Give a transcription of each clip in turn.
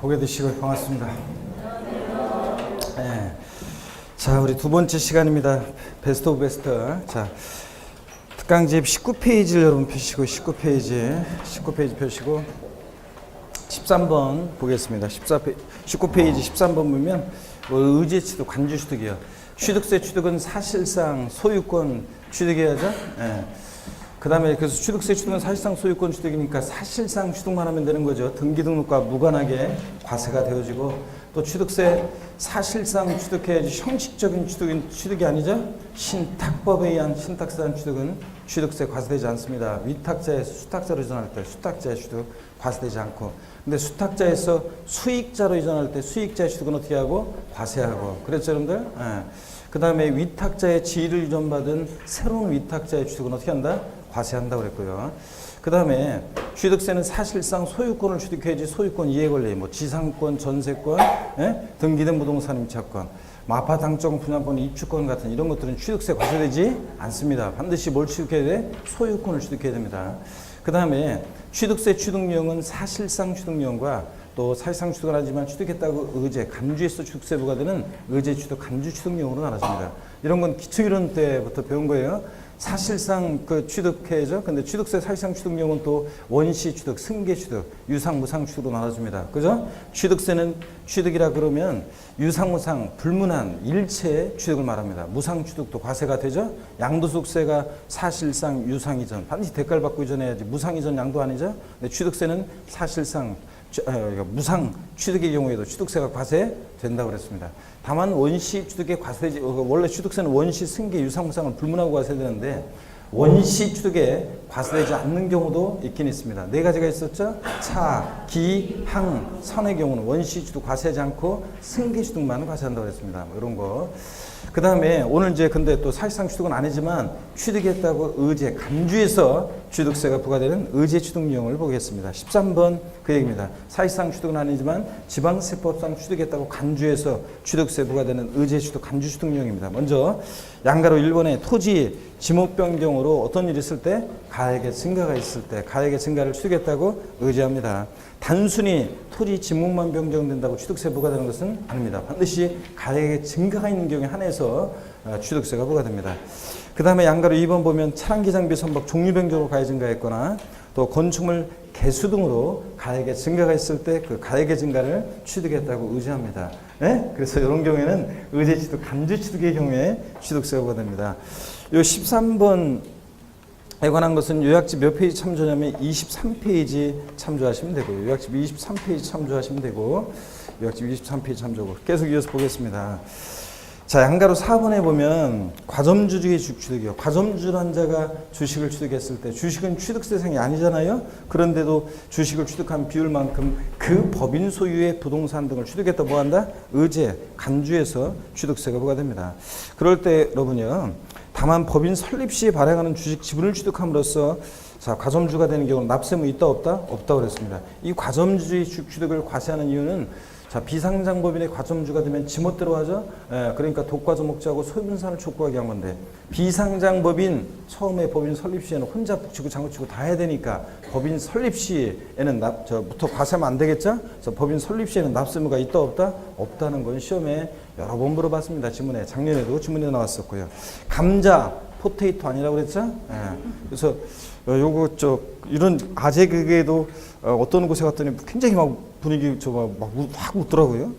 고개 드시고 반갑습니다. 네. 자, 우리 두 번째 시간입니다. 베스트 오브 베스트. 자, 특강집 19페이지를 여러분 펴시고 19페이지 펴시고 13번 보겠습니다. 19페이지 13번 보면 의제 취득, 관주 취득이요. 취득세 취득은 사실상 소유권 취득해야죠. 네. 그 다음에 그래서 취득세 취득은 사실상 소유권 취득이니까 사실상 취득만 하면 되는 거죠. 등기 등록과 무관하게 과세가 되어지고, 또 취득세 사실상 취득해야지 형식적인 취득이 아니죠. 신탁법에 의한 신탁세한 취득은 취득세 과세되지 않습니다. 위탁자에서 수탁자로 이전할 때 수탁자의 취득 과세되지 않고, 근데 수탁자에서 수익자로 이전할 때 수익자의 취득은 어떻게 하고? 과세하고. 그랬죠 여러분들? 예. 그 다음에 위탁자의 지위를 이전받은 새로운 위탁자의 취득은 어떻게 한다? 과세한다고 그랬고요. 그 다음에 취득세는 사실상 소유권을 취득해야지 소유권 이해권리, 뭐 지상권, 전세권, 예? 등기된 부동산 임차권, 뭐 아파트 당적 분양권, 입주권 같은 이런 것들은 취득세 과세되지 않습니다. 반드시 뭘 취득해야 돼? 소유권을 취득해야 됩니다. 그 다음에 취득세 취득령은 사실상 취득령과 또 사실상 취득을 하지만 취득했다고 의제, 간주에서 취득세 부과되는 의제 취득, 간주 취득령으로 나눠집니다. 이런 건 기초이론 때부터 배운 거예요. 사실상 취득해야죠. 근데 취득세 사실상 취득령은 또 원시 취득, 승계 취득, 유상, 무상 취득으로 나눠집니다. 그죠? 취득세는 취득이라 그러면 유상, 무상, 불문한 일체의 취득을 말합니다. 무상 취득도 과세가 되죠? 양도소득세가 사실상 유상 이전, 반드시 대가를 받고 이전해야지 무상 이전 양도 아니죠? 근데 취득세는 사실상 무상 취득의 경우에도 취득세가 과세된다고 그랬습니다. 다만 원시 취득에 과세되지, 원래 취득세는 원시, 승계, 유상, 무상을 불문하고 과세되는데 원시 취득에 과세되지 않는 경우도 있긴 있습니다. 네 가지가 있었죠. 차, 기, 항, 선의 경우는 원시 취득 과세하지 않고 승계 취득만 과세한다고 그랬습니다. 뭐 이런 거. 그 다음에 오늘 이제 근데 또 사실상 취득은 아니지만 취득했다고 의제, 간주에서 취득세가 부과되는 의제 취득령을 보겠습니다. 13번 그 얘기입니다. 사실상 취득은 아니지만 지방세법상 취득했다고 간주에서 취득세 부과되는 의제 취득, 간주 취득령입니다. 먼저 양가로 1번에 토지 지목 변경으로 어떤 일이 있을 때? 가액의 증가가 있을 때 가액의 증가를 취득했다고 의제합니다. 단순히 토지 지목만 변경된다고 취득세 부과되는 것은 아닙니다. 반드시 가액의 증가가 있는 경우에 한해서 취득세가 부과됩니다. 그 다음에 양가로 2번 보면 차량기 장비 선박 종류 변경으로 가액 증가했거나 또 건축물 개수 등으로 가액의 증가가 있을 때 그 가액의 증가를 취득했다고 의제합니다. 네? 그래서 이런 경우에는 의제 취득, 간주 취득의 경우에 취득세가 부과됩니다. 요 13번 에 관한 것은 요약집 몇 페이지 참조냐면 23페이지 참조하시면 되고요. 요약집 23페이지 참조하시면 되고, 요약집 23페이지 참조고 계속 이어서 보겠습니다. 자, 양가로 4번에 보면 과점주주의 주식취득이요. 과점주란 자가 주식을 취득했을 때 주식은 취득세 대상이 아니잖아요. 그런데도 주식을 취득한 비율만큼 그 법인 소유의 부동산 등을 취득했다 뭐한다? 의제, 간주에서 취득세가 부과됩니다. 그럴 때 여러분요. 다만 법인 설립 시에 발행하는 주식 지분을 취득함으로써 자, 과점주가 되는 경우는 납세무 있다 없다? 없다고 그랬습니다. 이 과점주의 주식 취득을 과세하는 이유는 자, 비상장법인의 과점주가 되면 지멋대로 하죠. 그러니까 독과점목자하고 소유분산을 촉구하게 한 건데, 비상장법인 처음에 법인 설립 시에는 혼자 북치고 장구치고 다 해야 되니까 법인 설립 시에는 부터 과세하면 안 되겠죠. 그래서 법인 설립 시에는 납세무가 있다 없다? 없다는 건 시험에 여러 번 물어봤습니다. 지문에 작년에도 지문에 나왔었고요. 감자, 포테이토 아니라고 그랬죠. 그래서 요거 이런 아재 그게도 어떤 곳에 갔더니 굉장히 막 분위기 확 웃더라고요.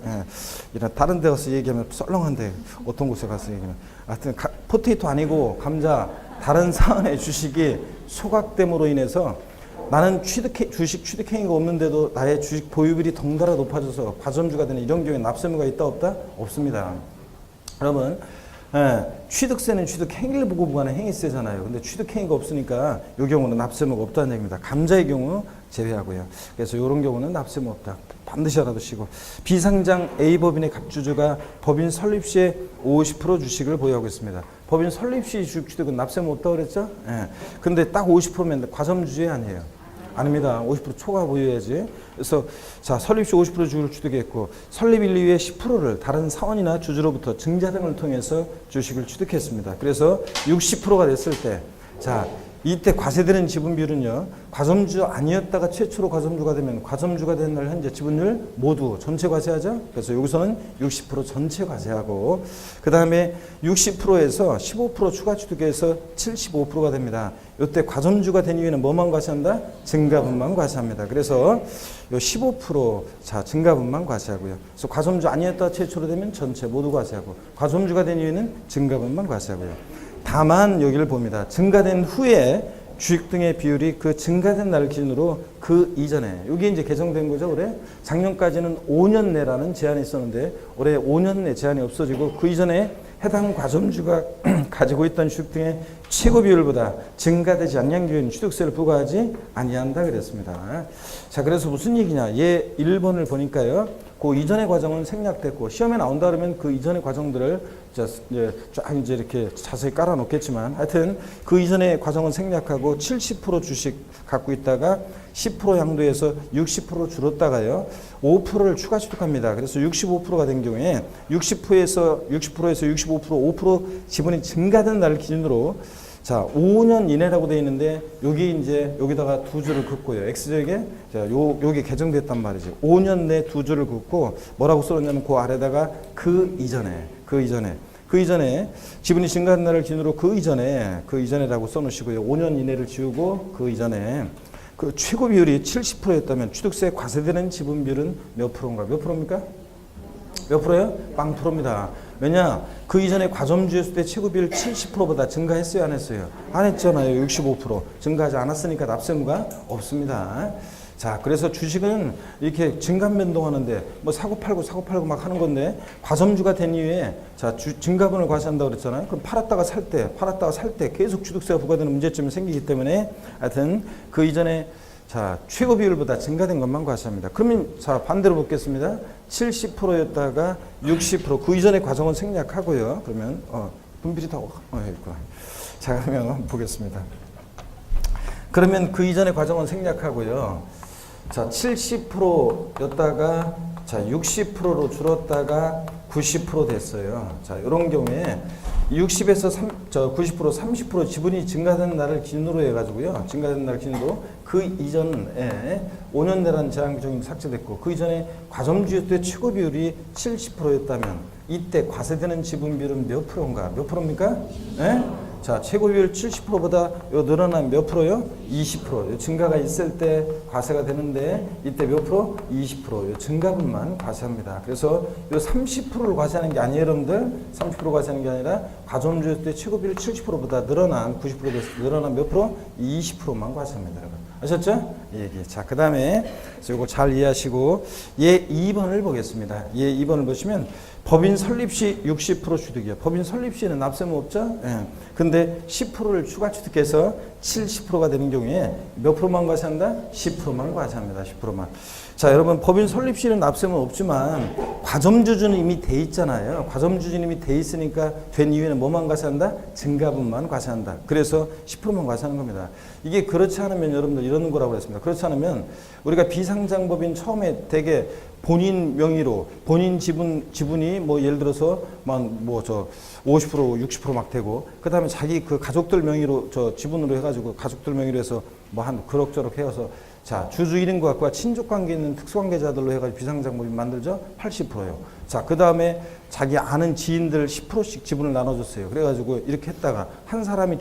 이런 다른 데 가서 얘기하면 썰렁한데 어떤 곳에 가서 얘기하면 하여튼 포테이토 아니고 감자, 다른 사안의 주식이 소각됨으로 인해서 나는 주식 취득행위가 없는데도 나의 주식 보유비율이 덩달아 높아져서 과점주가 되는 이런 경우에 납세무가 있다 없다? 없습니다. 여러분, 취득세는 취득행위를 보고 부과하는 행위세잖아요. 근데 취득행위가 없으니까 이 경우는 납세무가 없다는 얘기입니다. 감자의 경우 제외하고요. 그래서 이런 경우는 납세무 없다. 반드시 알아두시고, 비상장 A법인의 갑주주가 법인 설립 시에 50% 주식을 보유하고 있습니다. 법인 설립 시 주식 취득은 납세무 없다고 그랬죠? 근데 딱 50%면 과점주의 아니에요. 아닙니다. 50% 초과 보유해야지. 그래서 자, 설립 시 50% 주식을 취득했고, 설립 1, 2회 10%를 다른 사원이나 주주로부터 증자 등을 통해서 주식을 취득했습니다. 그래서 60%가 됐을 때, 자, 이때 과세되는 지분 비율은요, 과점주 아니었다가 최초로 과점주가 되면 과점주가 된 날 현재 지분율 모두 전체 과세하죠. 그래서 여기서는 60% 전체 과세하고, 그 다음에 60%에서 15% 추가 취득해서 75%가 됩니다. 이때 과점주가 된 이후에는 뭐만 과세한다? 증가분만 과세합니다. 그래서 요 15% 자 증가분만 과세하고요. 그래서 과점주 아니었다가 최초로 되면 전체 모두 과세하고, 과점주가 된 이후에는 증가분만 과세하고요. 다만 여기를 봅니다. 증가된 후에 주식 등의 비율이 그 증가된 날을 기준으로 그 이전에, 이게 이제 개정된 거죠. 올해 작년까지는 5년 내라는 제한이 있었는데 올해 5년 내 제한이 없어지고 그 이전에 해당 과점주가 가지고 있던 주식 등의 최고 비율보다 증가되지 않는 경우에는 취득세를 부과하지 아니한다 그랬습니다. 자, 그래서 무슨 얘기냐? 얘 1번을 보니까요. 그 이전의 과정은 생략됐고 시험에 나온다 그러면 그 이전의 과정들을 쫙 이제 이렇게 자세히 깔아 놓겠지만, 하여튼 그 이전의 과정은 생략하고 70% 주식 갖고 있다가 10% 양도해서 60% 줄었다가요 5%를 추가 취득합니다. 그래서 65%가 된 경우에 60%에서 65%, 5% 지분이 증가된 날을 기준으로, 자, 5년 이내라고 되어 있는데 여기 이제 여기다가 두 줄을 긋고요. X절에 여기 개정됐단 말이죠. 5년 내 두 줄을 긋고 뭐라고 써놨냐면 그 아래다가 그 이전에 지분이 증가한 날을 기준으로 그 이전에라고 써놓으시고요. 5년 이내를 지우고 그 이전에 그 최고 비율이 70%였다면 취득세 과세되는 지분 비율은 몇 프로인가? 몇 프로입니까? 몇 프로예요? 0%입니다. 왜냐? 그 이전에 과점주였을 때 최고 비율 70%보다 증가했어요? 안 했어요? 안 했잖아요. 65%. 증가하지 않았으니까 납세무가 없습니다. 자, 그래서 주식은 이렇게 증감 변동하는데 뭐 사고 팔고 막 하는 건데, 과점주가 된 이후에 자, 증가분을 과세한다고 그랬잖아요. 그럼 팔았다가 살 때 계속 취득세가 부과되는 문제점이 생기기 때문에, 하여튼 그 이전에 자, 최고 비율보다 증가된 것만 과세합니다. 그러면 자, 반대로 보겠습니다. 70%였다가 60%, 그 이전의 과정은 생략하고요. 그러면 분필이 다 있구나. 자, 그러면 보겠습니다. 그러면 그 이전의 과정은 생략하고요. 자, 70%였다가 자, 60%로 줄었다가 90% 됐어요. 자, 이런 경우에 60에서 90%, 30% 지분이 증가된 날을 기준으로 해가지고요. 증가된 날 기준으로 그 이전에 5년 내라는 제한 규정이 삭제됐고, 그 이전에 과점주였을 때 최고 비율이 70%였다면 이때 과세되는 지분 비율은 몇 프로인가? 몇 프로입니까? 네? 자, 최고 비율 70%보다 요 늘어난 몇 프로요? 20%. 요 증가가 있을 때 과세가 되는데 이때 몇 프로? 20%. 요 증가분만 과세합니다. 그래서 요 30%를 과세하는 게 아니에요, 여러분들. 30% 과세하는 게 아니라 과점주였을 때 최고 비율 70%보다 늘어난 90% 돼서 늘어난 몇 프로? 20%만 과세합니다, 여러분. 아셨죠? 예. 자, 그 다음에 이거 잘 이해하시고 예 2번을 보겠습니다. 예 2번을 보시면 법인 설립 시 60% 취득이요. 법인 설립 시에는 납세무 없죠? 예. 근데 10%를 추가 취득해서 70%가 되는 경우에 몇 프로만 과세한다? 10%만 과세합니다. 10%만. 자, 여러분 법인 설립 시에는 납세무는 없지만 과점주주는 이미 돼 있잖아요. 과점주주는 이미 돼 있으니까 된 이후에는 뭐만 과세한다? 증가분만 과세한다. 그래서 10%만 과세하는 겁니다. 이게 그렇지 않으면 여러분들 이러는 거라고 했습니다. 그렇지 않으면 우리가 비상장법인 처음에 되게 본인 명의로 본인 지분이 뭐 예를 들어서 막 뭐 50% 60% 막 되고, 그 다음에 자기 그 가족들 명의로 지분으로 해가지고 가족들 명의로 해서 뭐 한 그럭저럭 해서 자, 주주 1인과 갖고 친족 관계 있는 특수관계자들로 해가지고 비상장법인 만들죠. 80%요. 자, 그 다음에 자기 아는 지인들 10%씩 지분을 나눠줬어요. 그래가지고 이렇게 했다가 한 사람이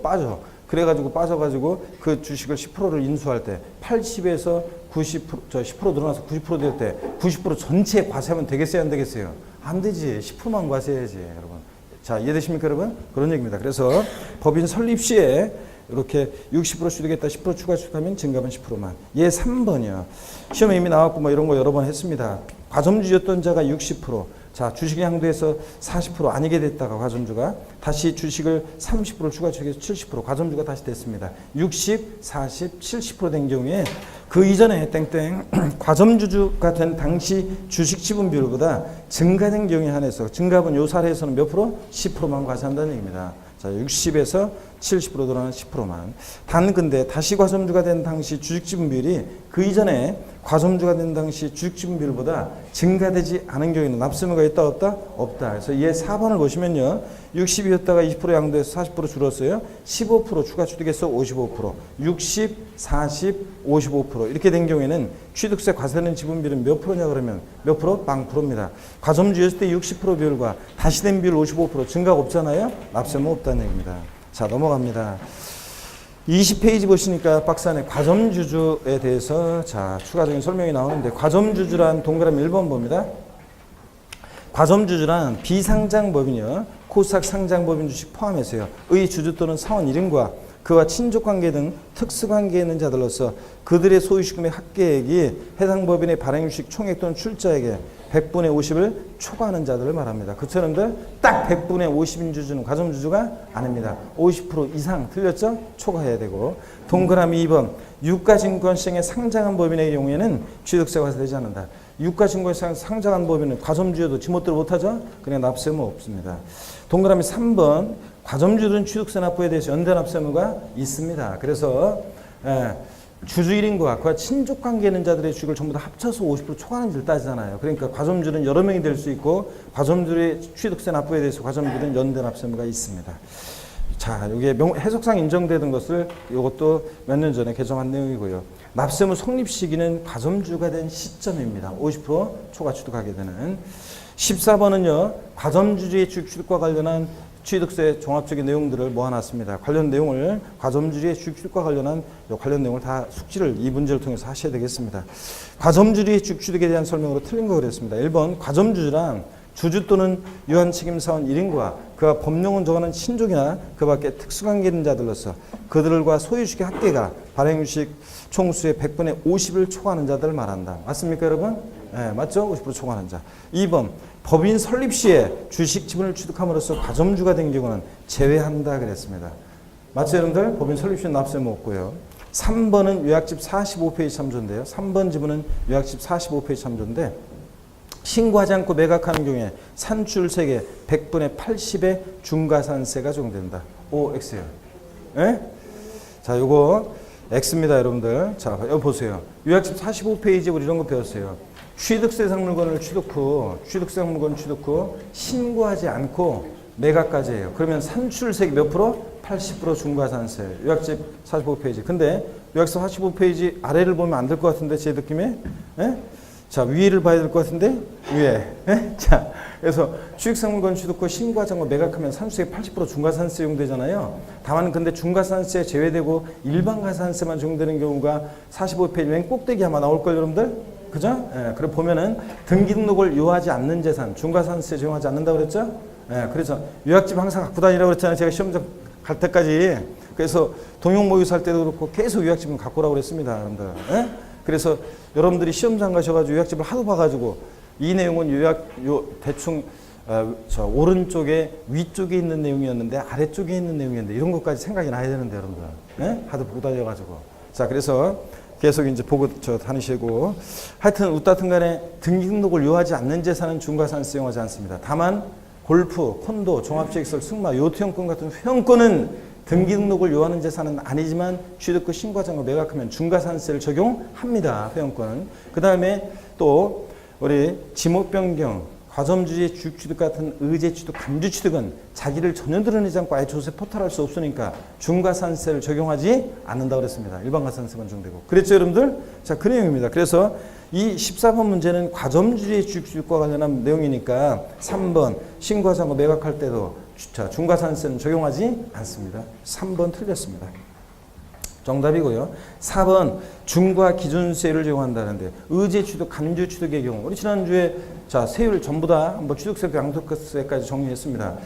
빠져. 그래가지고 빠져가지고 그 주식을 10%를 인수할 때 80에서 90%, 10% 늘어나서 90% 될 때 90% 전체 과세하면 되겠어요? 안 되겠어요? 안 되지. 10%만 과세해야지, 여러분. 자, 이해되십니까, 여러분? 그런 얘기입니다. 그래서 법인 설립 시에 이렇게 60% 취득했다 10% 추가 취득하면 증가분 10%만. 얘 3번이요. 시험에 이미 나왔고 뭐 이런 거 여러 번 했습니다. 과점주였던 자가 60%. 자, 주식 양도해서 40% 아니게 됐다가 과점주가 다시 주식을 30% 추가 취득해서 70% 과점주가 다시 됐습니다. 60, 40, 70% 된 경우에 그 이전에 땡땡 과점주주가 된 당시 주식 지분 비율보다 증가된 경우에 한해서 증가분 요 사례에서는 몇 프로? 10%만 과세한다는 얘기입니다. 자, 60에서 70% 들어가는 10%만. 단 근데 다시 과점주가 된 당시 주식지분 비율이 그 이전에 과점주가 된 당시 주식지분 비율보다 증가되지 않은 경우에는 납세의무가 있다 없다? 없다. 그래서 얘 4번을 보시면요. 60이었다가 20% 양도해서 40% 줄었어요. 15% 추가 취득해서 55%, 60, 40, 55% 이렇게 된 경우에는 취득세 과세는 지분비율은 몇 프로냐 그러면 몇 프로? 0%입니다. 과점주였을 때 60% 비율과 다시 된 비율 55% 증가가 없잖아요. 납세의무 없다는 얘기입니다. 자, 넘어갑니다. 20페이지 보시니까 박스 안에 과점주주에 대해서 자 추가적인 설명이 나오는데 과점주주란 동그라미 1번 봅니다. 과점주주란 비상장법인이요. 코스닥 상장법인 주식 포함해서요. 의 주주 또는 사원 1인과 그와 친족관계 등 특수관계에 있는 자들로서 그들의 소유시금의 합계액이 해당 법인의 발행주식 총액 또는 출자액의 100분의 50을 초과하는 자들을 말합니다. 그처럼들 딱 100분의 50인 주주는 과점주주가 아닙니다. 50% 이상 틀렸죠? 초과해야 되고. 동그라미 2번 유가증권시장에 상장한 법인의 경우에는 취득세가 과세되지 않는다. 유가증권시장에 상장한 법인은 과점주여도 지멋대로 못하죠? 그냥 납세의무 없습니다. 동그라미 3번 과점주들은 취득세 납부에 대해서 연대 납세의무가 있습니다. 그래서 주주 1인과 그와 친족관계 있는 자들의 주식을 전부 다 합쳐서 50% 초과하는지를 따지잖아요. 그러니까 과점주는 여러 명이 될 수 있고 과점주의 취득세 납부에 대해서 과점주는 연대 납세의무가 있습니다. 자, 이게 해석상 인정되던 것을 이것도 몇 년 전에 개정한 내용이고요. 납세의무 성립 시기는 과점주가 된 시점입니다. 50% 초과 취득하게 되는. 14번은요. 과점주주의 주식 취득과 관련한 취득세 종합적인 내용들을 모아놨습니다. 관련 내용을 과점주주의 주식 취득과 관련한 관련 내용을 다 숙지를 이 문제를 통해서 하셔야 되겠습니다. 과점주주의 주식 취득에 대한 설명으로 틀린 거 그랬습니다. 1번 과점주주란 주주 또는 유한책임사원 1인과 그와 법령은 정하는 친족이나 그 밖에 특수관계 있는 자들로서 그들과 소유주식의 합계가 발행주식 총수의 100분의 50을 초과하는 자들을 말한다. 맞습니까 여러분? 네, 맞죠? 50% 초과하는 자. 2번 법인 설립 시에 주식 지분을 취득함으로써 과점주가 된 경우는 제외한다 그랬습니다. 맞죠 여러분들? 법인 설립 시에 납세의무 없고요. 3번은 요약집 45페이지 참조인데요. 3번 지분은 요약집 45페이지 참조인데 신고하지 않고 매각하는 경우에 산출세계 100분의 80의 중과산세가 적용된다. O, X요. 예? 자, 요거 X입니다, 여러분들. 자, 여기 보세요. 요약집 45페이지에 우리 이런 거 배웠어요. 취득세상 물건을 취득 후 신고하지 않고 매각까지 해요. 그러면 산출세계 몇 프로? 80% 중과산세. 요약집 45페이지. 근데 요약집 45페이지 아래를 보면 안 될 것 같은데 제 느낌에? 예? 자, 위를 봐야 될 것 같은데 위에. 예? 자, 그래서 취득상물건 취득 후 신고하지 않고 매각하면 산수세 80% 중과산세 적용되잖아요. 다만 근데 중과산세 제외되고 일반 가산세만 적용되는 경우가 45페이지 맨 꼭대기 아마 나올 걸 여러분들. 그죠? 예, 그래 보면은 등기 등록을 요하지 않는 재산 중과산세 적용하지 않는다고 그랬죠? 예, 그래서 요약집 항상 갖고 다니라고 그랬잖아요. 제가 시험장 갈 때까지. 그래서 동용 모의사 할 때도 그렇고 계속 요약집은 갖고 오라고 그랬습니다, 여러분들. 예? 그래서 여러분들이 시험장 가셔가지고 요약집을 하도 봐가지고 이 내용은 대충 저 오른쪽에 위쪽에 있는 내용이었는데 아래쪽에 있는 내용이었는데 이런 것까지 생각이 나야 되는데 여러분들. 예? 하도 보고 다녀가지고. 자, 그래서 계속 이제 보고 다니시고 하여튼 웃다튼 간에 등기 등록을 요하지 않는 재산은 중과산세 적용하지 않습니다. 다만 골프, 콘도, 종합주식시설, 승마, 요트용권 같은 회원권은 등기 등록을 요하는 재산은 아니지만 취득 후 신고하지 않고 매각하면 중과산세를 적용합니다. 회원권은. 그 다음에 또 우리 지목 변경, 과점주의 주식 취득 같은 의제 취득, 간주 취득은 자기를 전혀 드러내지 않고 아예 조세 포탈할 수 없으니까 중과산세를 적용하지 않는다고 그랬습니다. 일반 가산세만 적용되고. 그랬죠, 여러분들? 자, 그 내용입니다. 그래서 이 14번 문제는 과점주의 주식 취득과 관련한 내용이니까 3번 신고하지 않고 매각할 때도 중과산세는 적용하지 않습니다. 3번 틀렸습니다. 정답이고요. 4번 중과 기준세율을 적용한다는데 의제 취득, 간주 취득의 경우 우리 지난주에 자 세율 전부 다 한번 취득세, 양도세까지 정리했습니다.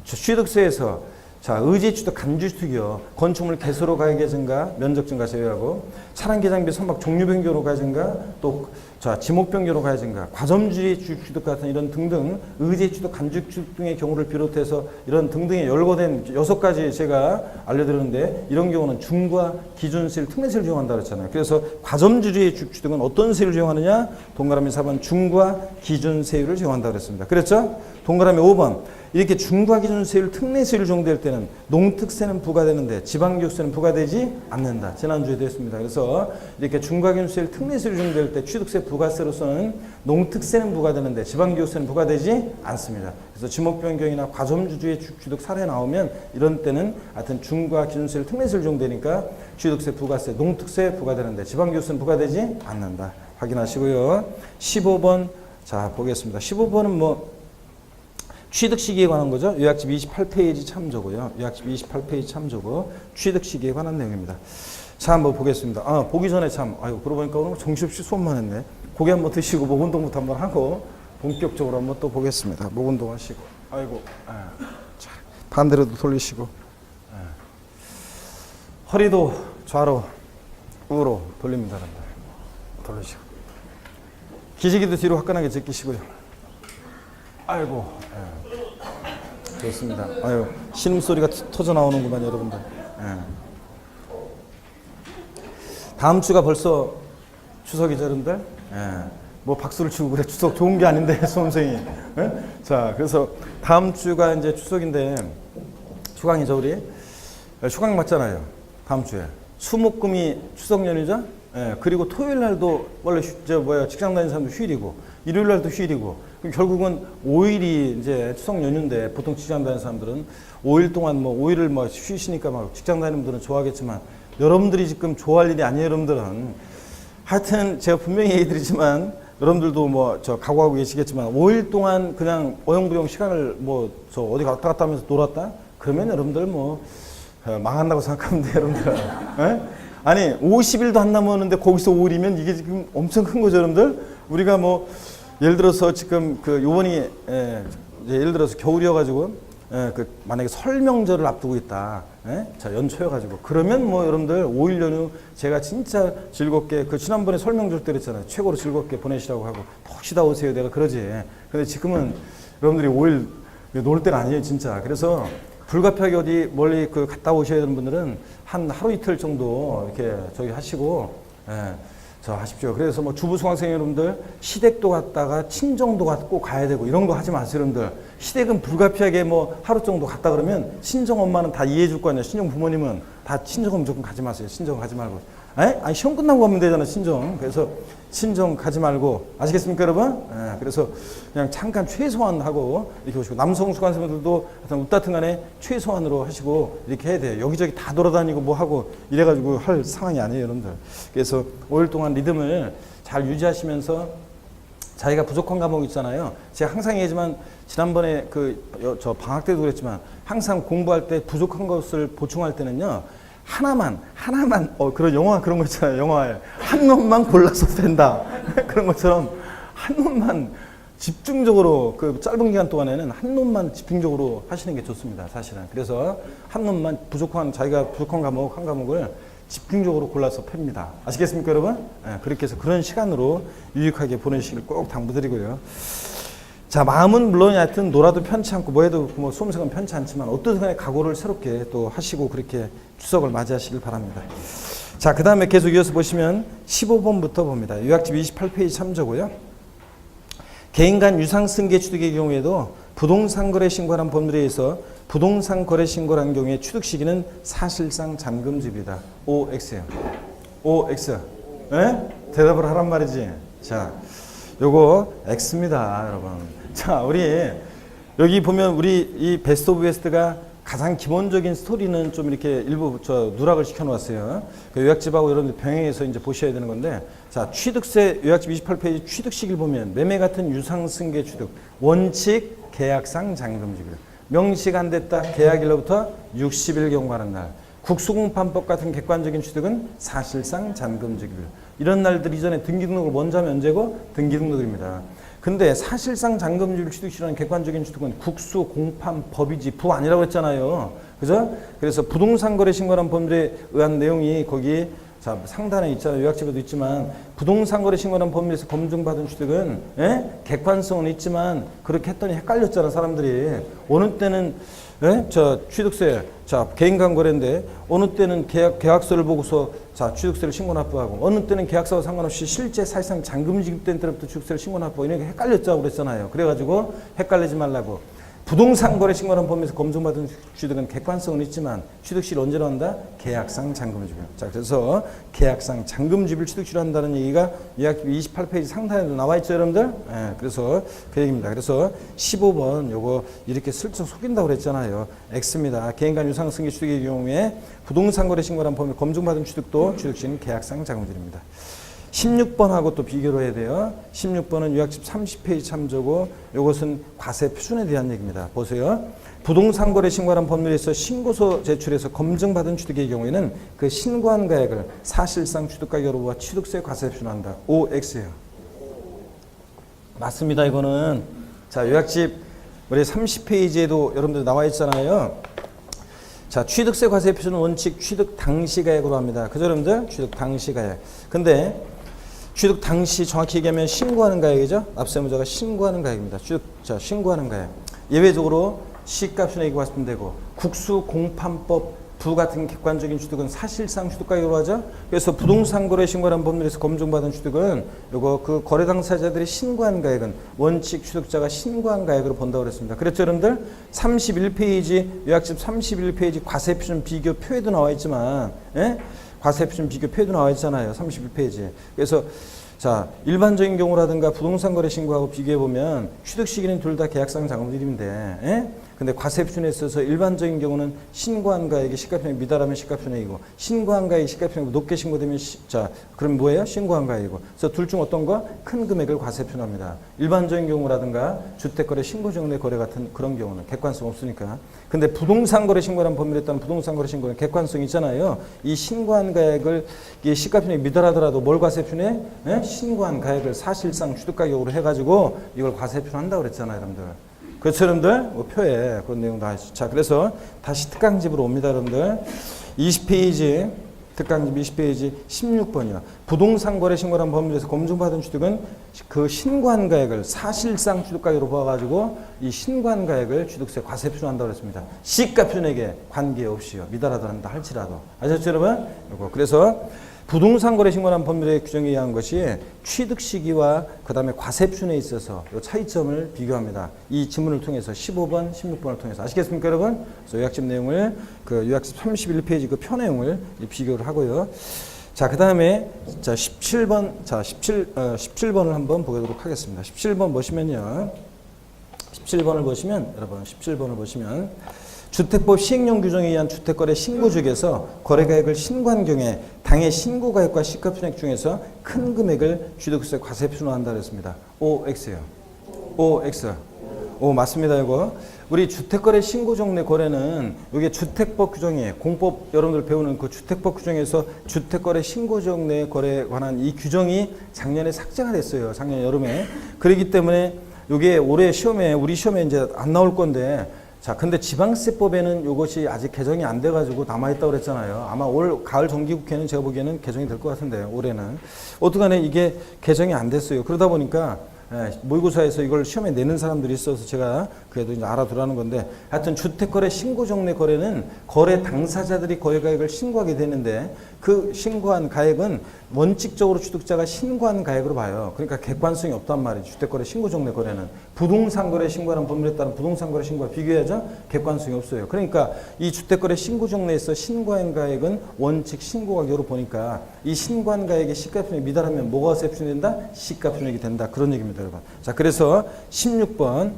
취득세에서 자 의제 취득, 간주 취득이요. 건축물 개소로 가액의 증가, 면적 증가 제외하고 차량 개장비 선박 종류 변경으로 가액 증가, 또 자, 지목변경으로 가야 증가, 과점주의 주식취득 같은 이런 등등, 의제취득, 간주취득 등의 경우를 비롯해서 이런 등등의 열거된 6가지 제가 알려드렸는데, 이런 경우는 중과 기준세율, 특례세율을 적용한다 그랬잖아요. 그래서 과점주의 주식취득은 어떤 세율을 적용하느냐? 동그라미 4번 중과 기준세율을 적용한다 그랬습니다. 그랬죠? 동그라미 5번 이렇게 중과 기준세율, 특례세율 적용될 때는 농특세는 부과되는데 지방교육세는 부과되지 않는다. 지난주에도 했습니다. 그래서 이렇게 중과 기준세율, 특례세율 적용될 때 취득세 부가세로서는 농특세는 부과되는데 지방교육세는 부과되지 않습니다. 그래서 지목변경이나 과점주의 취득 사례 나오면 이런 때는 하여튼 중과 기준세율, 특례세율 적용되니까 취득세, 부가세, 농특세 부과되는데 지방교육세는 부과되지 않는다. 확인하시고요. 15번 자 보겠습니다. 15번은 뭐 취득 시기에 관한 거죠. 요약집 28페이지 참조고요. 요약집 28페이지 참조고 취득 시기에 관한 내용입니다. 자, 한번 보겠습니다. 보기 전에 참, 그러고 보니까 오늘 정신없이 수업만 했네. 고개 한번 드시고 목 운동부터 한번 하고 본격적으로 한번 또 보겠습니다. 목 운동 하시고. 자, 반대로도 돌리시고. 허리도 좌로, 우로 돌립니다. 여러분들. 돌리시고. 기지개도 뒤로 화끈하게 제끼시고요. 아이고. 좋습니다. 신음소리가 터져 나오는구만, 여러분들. 다음 주가 벌써 추석이죠, 여러분들? 뭐 박수를 치고 그래. 추석 좋은 게 아닌데, 수험생이. 자, 그래서 다음 주가 이제 추석인데, 휴강이죠, 우리? 휴강 맞잖아요. 다음 주에. 수목금이 추석 연휴죠? 그리고 토요일 날도 원래 직장 다니는 사람도 휴일이고, 일요일 날도 휴일이고, 결국은 5일이 이제 추석 연휴인데, 보통 직장 다니는 사람들은 5일 동안 뭐 5일을 뭐 쉬시니까 막 직장 다니는 분들은 좋아하겠지만, 여러분들이 지금 좋아할 일이 아니에요, 여러분들은. 하여튼 제가 분명히 얘기 드리지만, 여러분들도 뭐 저 각오하고 계시겠지만, 5일 동안 그냥 어영부영 시간을 뭐 저 어디 갔다 갔다 하면서 놀았다? 그러면 여러분들 뭐 망한다고 생각하면 돼요, 여러분들. 아니 50일도 안 남았는데 거기서 5일이면 이게 지금 엄청 큰 거죠, 여러분들. 우리가 뭐 예를 들어서 지금 그 요번이 예를 들어서 겨울이어가지고 그 만약에 설 명절을 앞두고 있다. 자, 연초여가지고 그러면 뭐 여러분들 5일 연휴 제가 진짜 즐겁게 그 지난번에 설 명절 때 그랬잖아요. 최고로 즐겁게 보내시라고 하고 더 쉬다 오세요. 내가 그러지. 근데 지금은 여러분들이 5일 놀 때는 아니에요, 진짜. 그래서 불가피하게 어디 멀리 그 갔다 오셔야 되는 분들은 한 하루 이틀 정도 이렇게 저기 하시고 저 하십시오. 그래서 뭐 주부 수강생 여러분들 시댁도 갔다가 친정도 꼭 가야 되고 이런 거 하지 마세요, 여러분들. 시댁은 불가피하게 뭐 하루 정도 갔다 그러면 친정 엄마는 다 이해해 줄 거 아니에요. 친정 부모님은 다 친정은 무조건 가지 마세요. 친정 가지 말고. 아니 시험 끝나고 가면 되잖아, 친정. 그래서 친정 가지 말고, 아시겠습니까, 여러분? 그래서 그냥 잠깐 최소한 하고 이렇게 오시고, 남성 수강생분들도 하여튼 웃다튼 간에 최소한으로 하시고 이렇게 해야 돼요. 여기저기 다 돌아다니고 뭐 하고 이래가지고 할 상황이 아니에요, 여러분들. 그래서 5일 동안 리듬을 잘 유지하시면서 자기가 부족한 과목 있잖아요. 제가 항상 얘기하지만 지난번에 저 방학 때도 그랬지만 항상 공부할 때 부족한 것을 보충할 때는요. 하나만 그런 영화 그런 거 있잖아요. 영화에 한 놈만 골라서 된다. 그런 것처럼 한 놈만 집중적으로 그 짧은 기간 동안에는 한 놈만 집중적으로 하시는 게 좋습니다. 사실은. 그래서 한 놈만 자기가 부족한 과목 한 과목을 집중적으로 골라서 팹니다. 아시겠습니까, 여러분? 그렇게 해서 그런 시간으로 유익하게 보내시길 꼭 당부드리고요. 자, 마음은 물론 하여튼 놀아도 편치 않고 뭐해도 뭐 수험생은 편치 않지만 어떤 순간에 각오를 새롭게 또 하시고 그렇게 추석을 맞이하시길 바랍니다. 자, 그 다음에 계속 이어서 보시면 15번부터 봅니다. 요약집 28페이지 참조고요. 개인 간 유상승계 취득의 경우에도 부동산 거래 신고라는 법률에 의해서 부동산 거래 신고라는 경우에 취득 시기는 사실상 잔금집이다. OX예요. OX. 대답을 하란 말이지. 자, 요거 X입니다, 여러분. 자, 우리 여기 보면 우리 이 베스트 오브 베스트가 가장 기본적인 스토리는 좀 이렇게 일부 누락을 시켜놓았어요. 그 요약집하고 여러분들 병행해서 이제 보셔야 되는 건데, 자, 취득세 요약집 28페이지 취득 시기를 보면 매매 같은 유상승계 취득 원칙 계약상 잔금지급. 명시가 안 됐다. 계약일로부터 60일 경과하는 날. 국수공판법 같은 객관적인 취득은 사실상 잔금지급. 이런 날들 이전에 등기등록을 먼저 하면 언제고? 등기등록입니다. 근데 사실상 잔금지급 취득시라는 객관적인 취득은 국수공판법이지 부 아니라고 했잖아요. 그죠? 그래서 부동산 거래 신고라는 법률에 의한 내용이 거기 자, 상단에 있잖아요. 요약집에도 있지만 부동산 거래 신고라는 법률에서 검증받은 취득은 객관성은 있지만 그렇게 했더니 헷갈렸잖아 사람들이. 어느 때는 저 취득세, 자 개인간 거래인데 어느 때는 계약서를 보고서 자 취득세를 신고 납부하고 어느 때는 계약서와 상관없이 실제 사실상 잔금 지급된 때부터 취득세를 신고 납부하고 이렇게 헷갈렸다고 그랬잖아요. 그래가지고 헷갈리지 말라고. 부동산 거래 신고라는 법에서 검증받은 취득은 객관성은 있지만 취득시를 언제 한다? 계약상 잔금주bil. 자, 그래서 계약상 잔금주bil 취득시를 한다는 얘기가 요약집 28페이지 상단에도 나와 있죠, 여러분들? 예, 그래서 그 얘기입니다. 그래서 15번 요거 이렇게 슬쩍 속인다고 그랬잖아요. X입니다. 개인간 유상 승계 취득의 경우에 부동산 거래 신고라는 법에 검증받은 취득도 취득시는 계약상 잔금주빌입니다. 16번하고 또 비교를 해야 돼요. 16번은 요약집 30페이지 참조고 이것은 과세 표준에 대한 얘기입니다. 보세요. 부동산 거래 신고라는 법률에서 신고서 제출해서 검증받은 취득의 경우에는 그 신고한 가액을 사실상 취득가격으로 보아 취득세 과세 표준한다. OX예요. 맞습니다. 이거는 자 요약집 우리 30페이지에도 여러분들 나와 있잖아요. 자 취득세 과세 표준은 원칙 취득 당시 가액으로 합니다. 그죠 여러분들? 취득 당시 가액. 근데 취득 당시 정확히 얘기하면 신고하는 가액이죠. 납세의무자가 신고하는 가액입니다. 자 신고하는 가액. 예외적으로 시가순 얘기가 왔으면 되고 국수공판법 부 같은 객관적인 취득은 사실상 취득가격으로 하죠. 그래서 부동산 거래 신고라는 법률에서 검증받은 취득은 요거 그 거래 당사자들이 신고한 가액은 원칙 취득자가 신고한 가액으로 본다고 그랬습니다. 그랬죠 여러분들? 31페이지 요약집 31페이지 과세표준 비교 표에도 나와 있지만 과세표준 비교 표에도 나와 있잖아요. 31페이지에. 그래서 자 일반적인 경우라든가 부동산 거래 신고하고 비교해 보면 취득 시기는 둘 다 계약상 잔금들인데 근데 과세표준에 있어서 일반적인 경우는 신고한 가액이 시가표준액 미달하면 시가표준액이고 신고한 가액이 시가표준액 높게 신고되면 자 그럼 뭐예요? 신고한 가액이고. 그래서 둘 중 어떤 거? 큰 금액을 과세표준합니다. 일반적인 경우라든가 주택거래 신고정내 거래 같은 그런 경우는 객관성 없으니까. 근데 부동산 거래 신고라는 법률에 따른 부동산 거래 신고는 객관성이 있잖아요. 이 신고한 가액을 이게 시가표준액 미달하더라도 뭘 과세표준해? 신고한 가액을 사실상 취득가격으로 해가지고 이걸 과세표준한다고 그랬잖아요, 여러분들. 그렇죠, 여러분들? 뭐 표에 그런 내용 다 있죠. 자, 그래서 다시 특강집으로 옵니다, 여러분들. 20페이지, 특강집 20페이지 16번이요. 부동산 거래 신고라는 법률에서 검증받은 취득은 그 신고한 가액을 사실상 취득가격으로 보아가지고 이 신고한 가액을 취득세 과세 표준한다고 했습니다. 시가표준액에 관계없이요. 미달하더라도 할지라도. 아셨죠, 여러분? 이거. 그래서 부동산 거래 신고라는 법률의 규정에 의한 것이 취득 시기와 그 다음에 과세 표준에 있어서 이 차이점을 비교합니다. 이 지문을 통해서 15번, 16번을 통해서 아시겠습니까, 여러분? 그래서 요약집 내용을 그 요약집 31페이지 그 표 내용을 비교를 하고요. 자, 그 다음에 자 17번, 자 17번을 한번 보도록 하겠습니다. 17번 보시면요, 17번을 보시면 여러분 17번을 보시면. 주택법 시행령 규정에 의한 주택거래 신고직에서 거래가액을 신고한 경우에 당해 신고가액과 시가표준액 중에서 큰 금액을 취득세 과세 표준화한다 그랬습니다. OX예요. OX. 오 맞습니다. 이거 우리 주택거래 신고정내 거래는 이게 주택법 규정이에요. 공법 여러분들 배우는 그 주택법 규정에서 주택거래 신고정내 거래에 관한 이 규정이 작년에 삭제가 됐어요. 작년 여름에. 그렇기 때문에 이게 올해 시험에 우리 시험에 이제 안 나올 건데. 자, 근데 지방세법에는 이것이 아직 개정이 안 돼가지고 남아있다고 그랬잖아요. 아마 올 가을 정기국회는 제가 보기에는 개정이 될 것 같은데, 올해는. 어떡하네, 이게 개정이 안 됐어요. 그러다 보니까, 모의고사에서 이걸 시험에 내는 사람들이 있어서 제가 그래도 이제 알아두라는 건데, 하여튼 주택거래 신고정내 거래는 거래 당사자들이 거래가액을 신고하게 되는데, 그 신고한 가액은 원칙적으로 취득자가 신고한 가액으로 봐요. 그러니까 객관성이 없단 말이죠. 주택거래 신고정내 거래는. 부동산 거래 신고하는 법률에 따른 부동산 거래 신고와 비교해야죠. 객관성이 없어요. 그러니까 이 주택거래 신고정내에서 신고한 가액은 원칙 신고가격으로 보니까 이 신고한 가액의 시가표준액이 미달하면 뭐가 과세 표준된다? 시가표준액이 된다. 그런 얘기입니다, 여러분. 자, 그래서 17번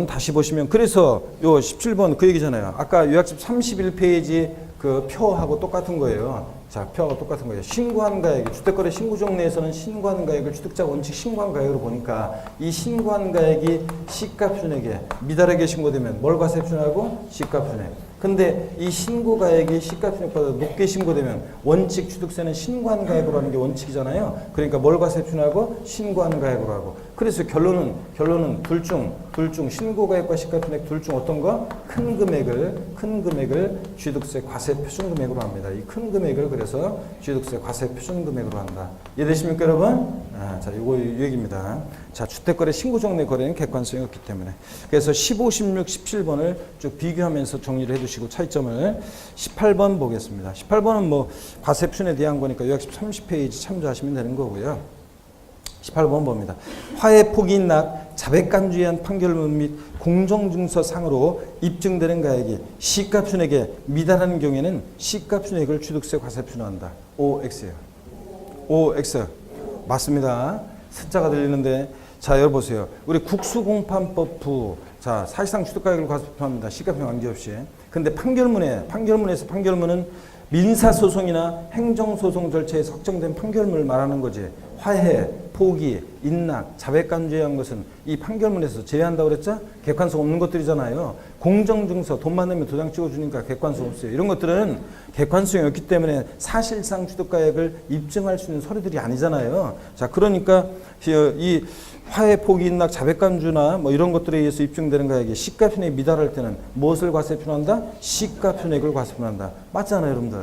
다시 보시면 그래서 요 17번 그 얘기잖아요. 아까 요약집 31페이지 그 표하고 똑같은 거예요. 자, 표하고 똑같은 거예요. 신고한 가액, 주택거래 신고정 내에서는 신고한 가액을 취득자 원칙 신고한 가액으로 보니까 이 신고한 가액이 시가표준액에 미달하게 신고되면 뭘 과세 표준하고 시가표준액. 근데 이 신고가액이 시가총액보다 높게 신고되면 원칙 취득세는 신고한 가액으로 하는 게 원칙이잖아요. 그러니까 뭘 과세표준하고 신고한 가액으로 하고. 그래서 결론은 둘 중 신고가액과 시가총액 둘 중 어떤 거? 큰 금액을 취득세 과세표준금액으로 합니다. 이 큰 금액을 그래서 취득세 과세표준금액으로 한다. 이해되십니까, 여러분? 자, 요거 얘기입니다. 자, 주택거래 신고적 내 거래는 객관성이 없기 때문에. 그래서 15, 16, 17번을 쭉 비교하면서 정리를 해두시고 차이점을 18번 보겠습니다. 18번은 뭐 과세표준에 대한 거니까 요약집 30페이지 참조하시면 되는 거고요. 18번 봅니다. 화해 포기 낙 자백간주에 의한 판결문 및 공정증서상으로 입증되는 가액이 시가총액에 미달하는 경우에는 시가총액을 취득세 과세표준한다. OX예요. OX. 맞습니다. 숫자가 들리는데 자, 여러분 보세요. 우리 국수공판법부 자, 사실상 취득가액을 과세표준합니다. 시가총액 관계없이. 근데 판결문은 민사소송이나 행정소송 절차에 확정된 판결문을 말하는 거지. 화해, 포기, 인락, 자백간주에 의한 것은 이 판결문에서 제외한다고 그랬죠? 객관성 없는 것들이잖아요. 공정증서, 돈만 내면 도장 찍어주니까 객관성 없어요. 이런 것들은 객관성이 없기 때문에 사실상 취득가액을 입증할 수 있는 서류들이 아니잖아요. 자, 그러니까 이 화해, 포기, 인락, 자백간주나 뭐 이런 것들에 의해서 입증되는 가액이 시가총액이 미달할 때는 무엇을 과세표준한다? 시가총액을 과세표준한다. 맞잖아요, 여러분들.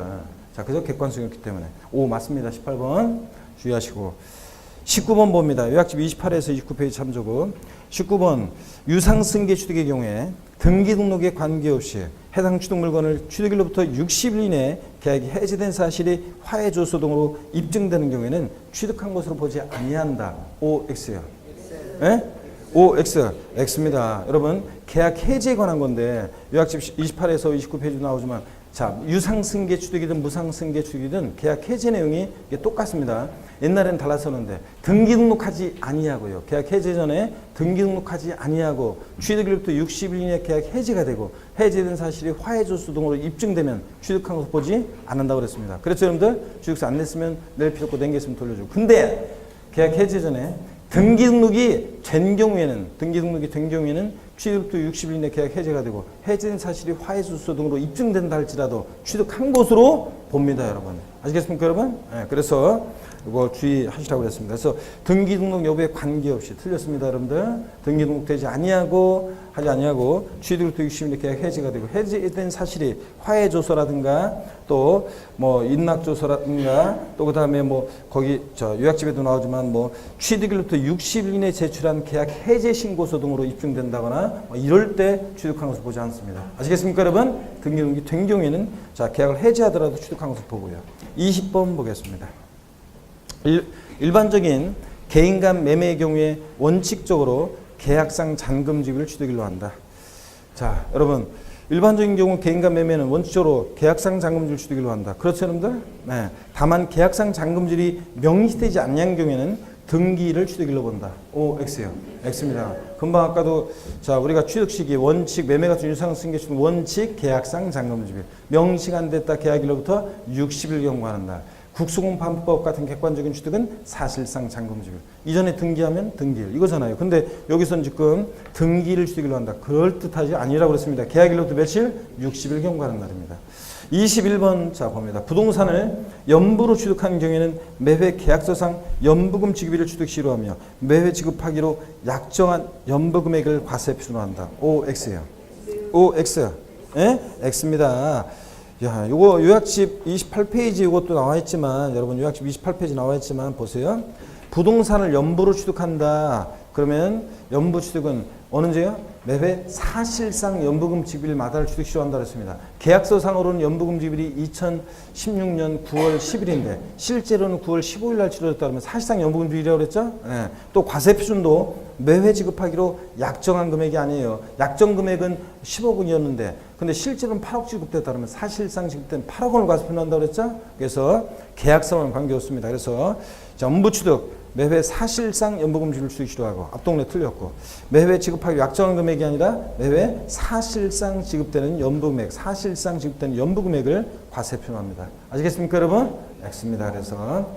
자, 그래서 객관성이 없기 때문에. 오, 맞습니다. 18번 주의하시고. 19번 봅니다. 요약집 28에서 29페이지 참조고. 19번 유상승계 취득의 경우에 등기 등록에 관계없이 해당 취득 물건을 취득일로부터 60일 이내에 계약이 해지된 사실이 화해조서 등으로 입증되는 경우에는 취득한 것으로 보지 아니한다. OX요. 예? OX. X입니다. 여러분, 계약 해지에 관한 건데 요약집 28에서 29페이지 나오지만 자, 유상승계 취득이든 무상승계 취득이든 계약 해지 내용이 이게 똑같습니다. 옛날에는 달랐었는데 등기 등록하지 아니하고요. 계약 해지 전에 등기 등록하지 아니하고 취득일부터 60일 이내 계약 해지가 되고 해지된 사실이 화해조서 등으로 입증되면 취득한 것을 보지 않는다고 그랬습니다. 그렇죠, 여러분들? 취득세 안 냈으면 낼 필요 없고 낸게 있으면 돌려주고. 근데 계약 해지 전에 등기 등록이 된 경우에는 취득부터 60일 이내 계약 해제가 되고 해제된 사실이 화해조서 등으로 입증된다 할지라도 취득한 것으로 봅니다, 여러분. 아시겠습니까, 여러분? 네, 그래서 이거 주의하시라고 그랬습니다. 그래서 등기 등록 여부에 관계없이 틀렸습니다, 여러분들. 등기 등록되지 하지 아니하고 취득부터 60일 이내 계약 해제가 되고 해제된 사실이 화해조서라든가 또 뭐 인락조서라든가 또 그다음에 뭐 거기 요약집에도 나오지만 뭐 취득일부터 60일 이내 제출한 계약 해제 신고서 등으로 입증된다거나 뭐 이럴 때 취득한 것을 보지 않습니다. 아시겠습니까, 여러분? 등기 등록이 된 경우에는 자, 계약을 해지하더라도 취득한 것을 보고요. 20번 보겠습니다. 일반적인 개인 간 매매의 경우에 원칙적으로 계약상 잔금 지급을 취득일로 한다. 자, 여러분, 일반적인 경우 개인 간 매매는 원칙적으로 계약상 잔금질을 취득일로 한다. 그렇죠, 여러분들? 네. 다만 계약상 잔금질이 명시되지 않는 경우에는 등기를 취득일로 본다. O, X요. X입니다. 금방 아까도 자, 우리가 취득 시기 원칙 매매 같은 유상승계 취득 원칙 계약상 잔금질일 명시가 안 됐다 계약일로부터 60일 경과하는 날. 국수공판법 같은 객관적인 취득은 사실상 잔금지급. 이전에 등기하면 등기일 이거잖아요. 근데 여기서는 지금 등기를 취득일로 한다. 그럴듯하지 아니라고 그랬습니다. 계약일로부터 며칠? 60일 경과하는 날입니다. 21번 자 봅니다. 부동산을 연부로 취득하는 경우에는 매회 계약서상 연부금 지급일을 취득 시로 하며 매회 지급하기로 약정한 연부 금액을 과세 표준화한다. OX예요. OX. 예? X입니다. 야, 요거 요약집 28페이지 이것도 나와 있지만 여러분 요약집 28페이지 나와 있지만 보세요. 부동산을 연부로 취득한다. 그러면 연부 취득은 어느 제요? 매회 사실상 연부금 지급일마다를 취득 시효한다 그랬습니다. 계약서상으로는 연부금 지급일이 2016년 9월 10일인데 실제로는 9월 15일 날 치러졌다 그러면 사실상 연부금 지급일이라고 그랬죠? 네. 또 과세표준도 매회 지급하기로 약정한 금액이 아니에요. 약정 금액은 10억 원이었는데 근데 실제로는 8억 지급됐다 그러면 사실상 지급된 8억 원을 과세표준한다고 그랬죠? 그래서 계약서와는 관계없습니다. 그래서 연부 취득 매회 사실상 연부금 지급을 취득 시효하고 앞동네 틀렸고 매회 지급하기 약정한 금액이 아니라 매회 사실상 지급되는 연부금액 사실상 지급되는 연부금액을 과세표준합니다. 아시겠습니까, 여러분? X입니다. 그래서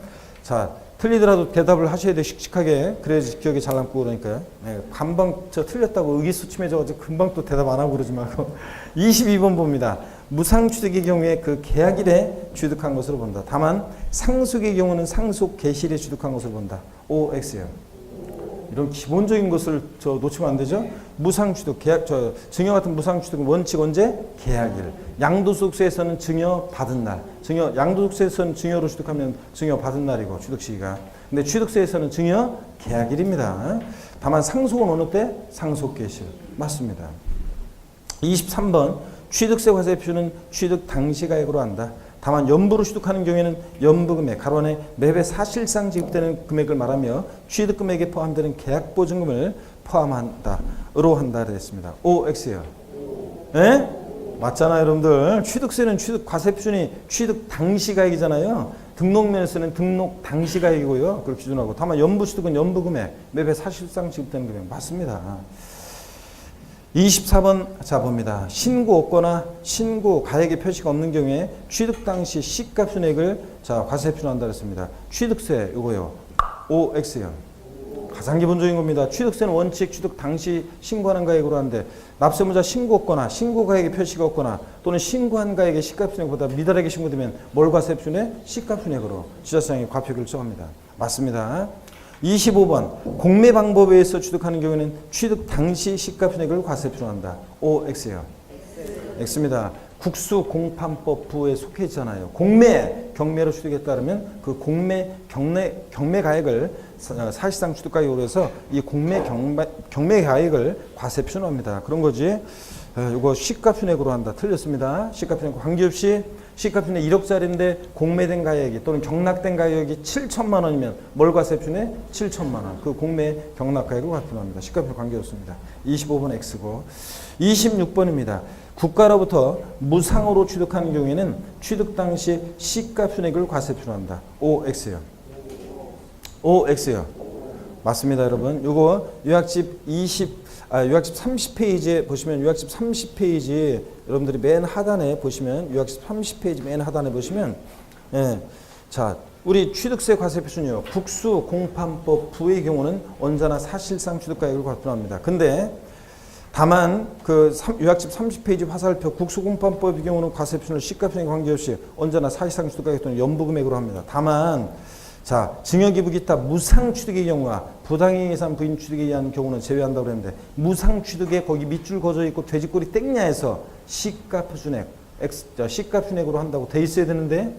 자 틀리더라도 대답을 하셔야 돼, 씩씩하게. 그래야지 기억에 잘 남고 그러니까요. 네, 금방 저 틀렸다고 의기소침해져가지고 금방 또 대답 안 하고 그러지 말고. 22번 봅니다. 무상취득의 경우에 그 계약일에 취득한 것으로 본다. 다만 상속의 경우는 상속 개시일에 취득한 것으로 본다. OX요. 이런 기본적인 것을 저 놓치면 안 되죠. 무상취득, 계약, 증여 같은 무상취득은 원칙 언제? 계약일. 양도소득세에서는 증여 받은 날. 양도소득세에서는 증여로 취득하면 증여 받은 날이고 취득 시기가. 근데 취득세에서는 증여 계약일입니다. 다만 상속은 어느 때? 상속 개시일. 맞습니다. 23번 취득세 과세표는 취득 당시 가액으로 한다. 다만 연부로 취득하는 경우에는 연부금액, 가로안에 매매 사실상 지급되는 금액을 말하며 취득금액에 포함되는 계약보증금을 포함한다.으로 한다 그랬습니다. OX요. 예? 맞잖아요, 여러분들. 취득세는 취득 과세표준이 취득 당시 가액이잖아요. 등록면에서는 등록 당시 가액이고요. 그걸 기준하고. 다만 연부 취득은 연부금액, 매매 사실상 지급되는 금액. 맞습니다. 24번 자 봅니다. 신고 없거나 신고 가액의 표시가 없는 경우에 취득 당시 시가 순액을 자 과세표로 한다 그랬습니다. 취득세 요거요. OX요. 가장 기본적인 겁니다. 취득세는 원칙 취득 당시 신고하는 가액으로 하는데 납세무자 신고 없거나 신고 가액의 표시가 없거나 또는 신고한 가액의 시가순액보다 미달하게 신고되면 뭘 과세표준에? 시가순액으로 지자체장이 과표 결정합니다. 맞습니다. 25번 공매 방법에 의해서 취득하는 경우에는 취득 당시 시가순액을 과세표로 한다. OX요. X입니다. 국수공판법 부에 속해 있잖아요. 공매, 경매로 취득에 따르면 그 공매, 경매 가액을 사실상 취득가액으로 해서 이 공매, 경매 가액을 과세표로 합니다. 그런 거지. 이거 시가순액으로 한다. 틀렸습니다. 시가순액 관계없이 시가순액 1억짜리인데 공매된 가액이 또는 경락된 가격이 7천만 원이면 뭘 과세표준에? 7천만 원. 그 공매 경락 가액을 과세표로 합니다. 시가순액 관계없습니다. 25번 X고 26번입니다. 국가로부터 무상으로 취득하는 경우에는 취득 당시 시가순액을 과세표로 한다. OX요. OX요. 맞습니다, 여러분. 요거 요약집 30페이지에 보시면 요약집 30페이지 여러분들이 맨 하단에 보시면 요약집 30페이지 맨 하단에 보시면 자 우리 취득세 과세표준이요. 국수공판법 부의 경우는 언제나 사실상 취득가액을 과세표합니다. 근데 다만 그 요약집 30페이지 화살표 국수공판법의 경우는 과세표준을 시가순액 관계없이 언제나 사실상 취득가액 또는 연부금액으로 합니다. 다만 자, 증여기부 기타 무상취득의 경우와 부당행위 예산 부인 취득에 의한 경우는 제외한다고 그랬는데 무상취득에 거기 밑줄 그어져 있고 돼지꼬리 땡냐에서 시가표준액, 시가순액으로 한다고 돼 있어야 되는데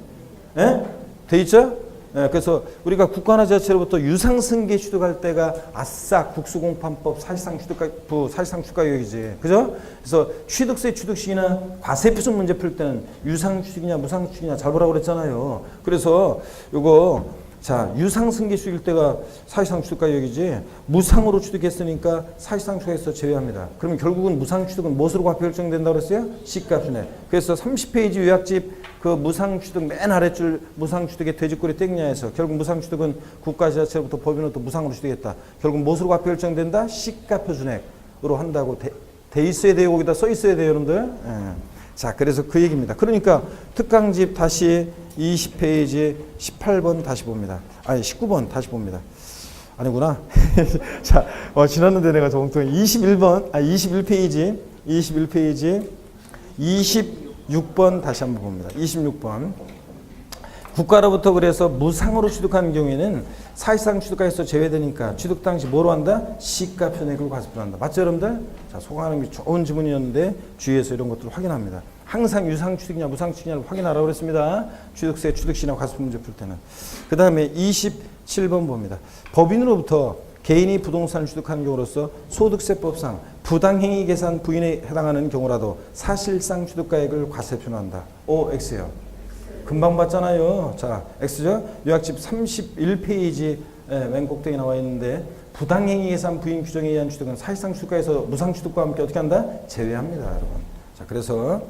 돼 있죠? 그래서 우리가 국가나 지자체로부터 유상승계 취득할 때가 아싸 국수공판법 사실상 취득가격이지. 그죠? 그래서 취득세 취득시기나 과세표준 문제 풀 때는 유상취득이냐 무상취득이냐 잘 보라고 그랬잖아요. 그래서 요거 자, 유상승계 취득일 때가 사실상 취득가격이지 무상으로 취득했으니까 사실상 취득에서 제외합니다. 그러면 결국은 무상취득은 무엇으로 과표 결정된다고 그랬어요? 시가순액. 그래서 30페이지 요약집 그 무상취득 맨 아래줄 무상취득의 돼지꼬리 땡냐에서 결국 무상취득은 국가지자체로부터 법인으로부터 무상으로 취득했다. 결국 무엇으로 과표 결정된다? 시가표준액으로 한다고 돼 있어야 돼요. 거기다 써 있어야 돼요, 여러분들. 자, 그래서 그 얘기입니다. 그러니까 특강집 다시 20페이지 18번 다시 봅니다. 아니 19번 다시 봅니다. 아니구나. 자, 지났는데 내가 정통 21페이지 26번 다시 한번 봅니다. 26번. 국가로부터 그래서 무상으로 취득하는 경우에는 사실상 취득가에서 제외되니까 취득 당시 뭐로 한다? 시가표준액을 과세표로 한다. 맞죠, 여러분들? 자, 소강하는 게 좋은 지문이었는데 주의해서 이런 것들을 확인합니다. 항상 유상취득이냐 무상취득이냐를 확인하라고 그랬습니다. 취득세, 취득시나 과세표 문제 풀 때는. 그 다음에 27번 봅니다. 법인으로부터 개인이 부동산을 취득하는 경우로서 소득세법상 부당행위 계산 부인에 해당하는 경우라도 사실상 취득가액을 과세표로 한다. OX요. 금방 봤잖아요. 자, X죠? 요약집 31페이지 맨 꼭대기 나와 있는데 부당행위 계산 부인 규정에 의한 취득은 사실상 취득가에서 무상취득과 함께 어떻게 한다? 제외합니다, 여러분. 자, 그래서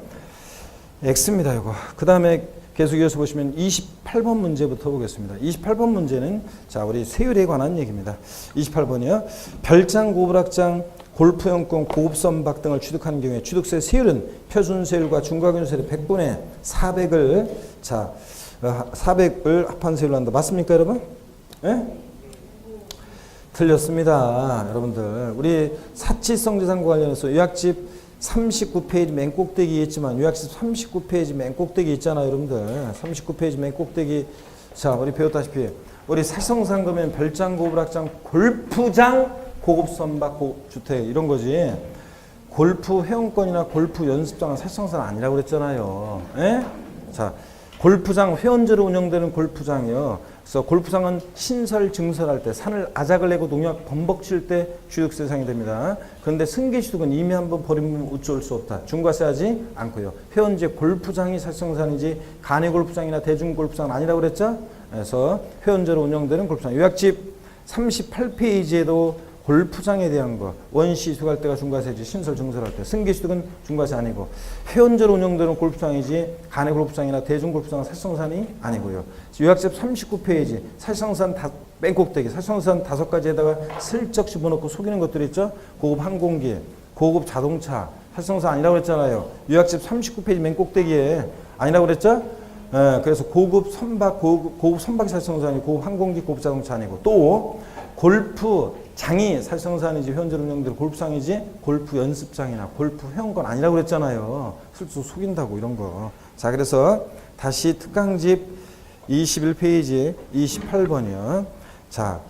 X입니다, 이거. 그 다음에 계속 이어서 보시면 28번 문제부터 보겠습니다. 28번 문제는 자, 우리 세율에 관한 얘기입니다. 28번이요. 별장, 고불악장, 골프용권, 고급선박 등을 취득하는 경우에 취득세 세율은 표준세율과 중과균세율의 100분의 400을 자 400을 합한 세율로 한다. 맞습니까, 여러분? 예? 틀렸습니다. 여러분들. 우리 사치성재산과 관련해서 요약집 39페이지 맨 꼭대기 있지만 요약집 39페이지 맨 꼭대기 있잖아요. 여러분들. 39페이지 맨 꼭대기. 자, 우리 배웠다시피 우리 사치성산금은 별장, 고급락장, 골프장, 고급 선박, 주택 이런 거지. 골프 회원권이나 골프 연습장은 사치성산 아니라고 그랬잖아요. 예? 자, 골프장 회원제로 운영되는 골프장이요. 그래서 골프장은 신설 증설할 때 산을 아작을 내고 농약 범벅 칠 때 취득세 대상이 됩니다. 그런데 승계취득은 이미 한번 버리면 어쩔 수 없다. 중과세하지 않고요. 회원제 골프장이 사치성산이지 간이 골프장이나 대중 골프장은 아니라고 그랬죠. 그래서 회원제로 운영되는 골프장. 요약집 38페이지에도 골프장에 대한 거 원시 수갈 때가 중과세지 신설 증설할 때 승계취득은 중과세 아니고 회원제로 운영되는 골프장이지 간의 골프장이나 대중 골프장은 사치성산이 아니고요. 요약집 39페이지 사치성산 맨 꼭대기 사치성산 5가지에다가 슬쩍 집어넣고 속이는 것들 있죠. 고급 항공기, 고급 자동차 사치성산 아니라고 그랬잖아요. 요약집 39페이지 맨 꼭대기에 아니라고 그랬죠. 예, 그래서 고급 선박, 고급 선박이 사치성산이고 고급 항공기, 고급 자동차 아니고 또 골프 장이 사치성산이지 회원제로 운영되는 골프장이지 골프 연습장이나 골프 회원권 아니라고 그랬잖아요. 슬쩍 속인다고 이런 거. 자, 그래서 다시 특강집 21페이지 28번이요. 자,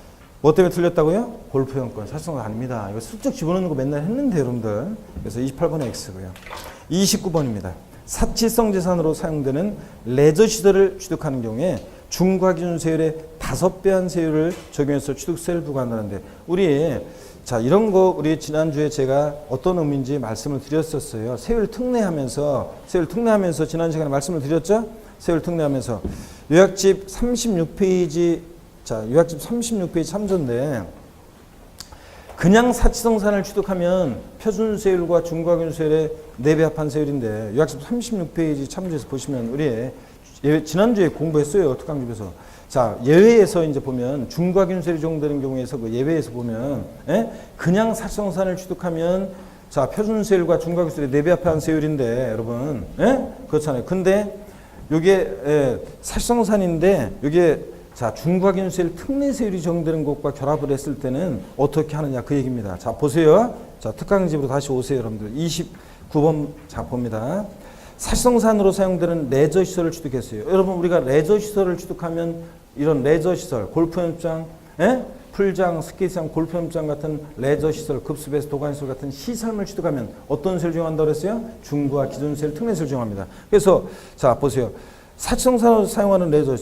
뭐 때문에 틀렸다고요? 골프 회원권 사치성산 아닙니다. 이거 슬쩍 집어넣는 거 맨날 했는데 여러분들. 그래서 28번은 X고요. 29번입니다. 사치성 재산으로 사용되는 레저 시설을 취득하는 경우에 중과기준 세율의 5배 한 세율을 적용해서 취득세를 부과한다는데 우리 자 이런 거 우리 지난주에 제가 어떤 의미인지 말씀을 드렸었어요. 세율 특례하면서 지난 시간에 말씀을 드렸죠. 세율 특례하면서 요약집 36페이지 자 요약집 36페이지 3조인데 그냥 사치성산을 취득하면 표준세율과 중과기준세율의 4배 합한 세율인데 요약집 36페이지 참조해서 보시면 우리 지난주에 공부했어요. 특강집에서. 자, 예외에서 이제 보면 중과기준세율이 적용되는 경우에서 그 예외에서 보면 그냥 사치성산을 취득하면 자, 표준세율과 중과기준세율의 4배 합한 세율인데 여러분 그렇잖아요. 근데 요게 사치성산인데 요게 자, 중과기준세율 특례세율이 적용되는 것과 결합을 했을 때는 어떻게 하느냐 그 얘기입니다. 자, 보세요. 자, 특강집으로 다시 오세요, 여러분들. 29번 자, 봅니다. 사치성산으로 사용되는 레저 시설을 취득했어요. 여러분, 우리가 레저 시설을 취득하면 이런 레저 시설, 골프 연습장, 풀장, 스키장, 골프 연습장 같은 레저 시설, 급습에서 도관시설 같은 시설을 취득하면 어떤 세율 적용한다고 그랬어요? 중과 기준세율, 특례세율 적용합니다. 그래서 자, 보세요. 사치성산으로 사용하는 레저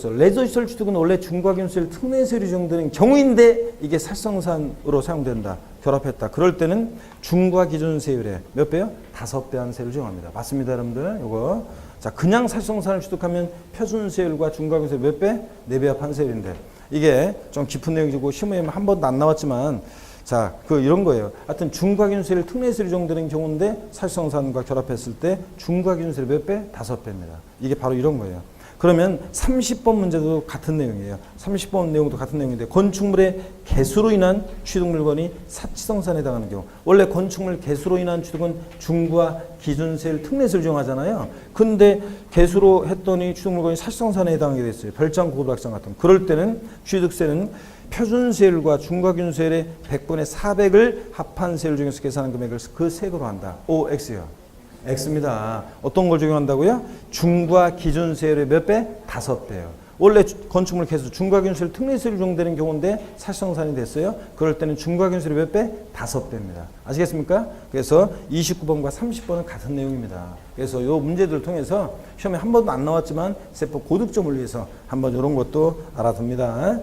시설 취득은 원래 중과기준세율 특례세율이 적용되는 경우인데 이게 사치성산으로 사용된다. 결합했다. 그럴 때는 중과기준세율의 몇 배요? 5배 한 세율을 적용합니다. 맞습니다, 여러분들. 요거. 자, 그냥 사치성산을 취득하면 표준세율과 중과기준세율 몇 배? 4배 합한 세율인데 이게 좀 깊은 내용이고 시험에 한 번도 안 나왔지만 자, 이런 거예요. 하여튼 중과기준세율 특례세율이 적용되는 경우인데 사치성산과 결합했을 때 중과기준세율 몇 배? 5배입니다. 이게 바로 이런 거예요. 그러면 30번 문제도 같은 내용이에요. 30번 내용도 같은 내용인데 건축물의 개수로 인한 취득 물건이 사치성산에 해당하는 경우 원래 건축물 개수로 인한 취득은 중과 기준세율 특례세율 적용하잖아요. 근데 개수로 했더니 취득 물건이 사치성산에 해당하게 됐어요. 별장, 고급락장 같은 그럴 때는 취득세는 표준세율과 중과기준세율의 100분의 400을 합한 세율 중에서 계산한 금액을 그 세액으로 한다. O, X요. X입니다. 어떤 걸 적용한다고요? 중과 기준세율의 몇 배? 5배요. 원래 건축물 개수 중과기준세율 특례세율이 적용되는 경우인데 사치성산이 됐어요. 그럴 때는 중과기준세율이 몇 배? 5배입니다. 아시겠습니까? 그래서 29번과 30번은 같은 내용입니다. 그래서 이 문제들을 통해서 시험에 한 번도 안 나왔지만 세법 고득점을 위해서 한번 이런 것도 알아둡니다.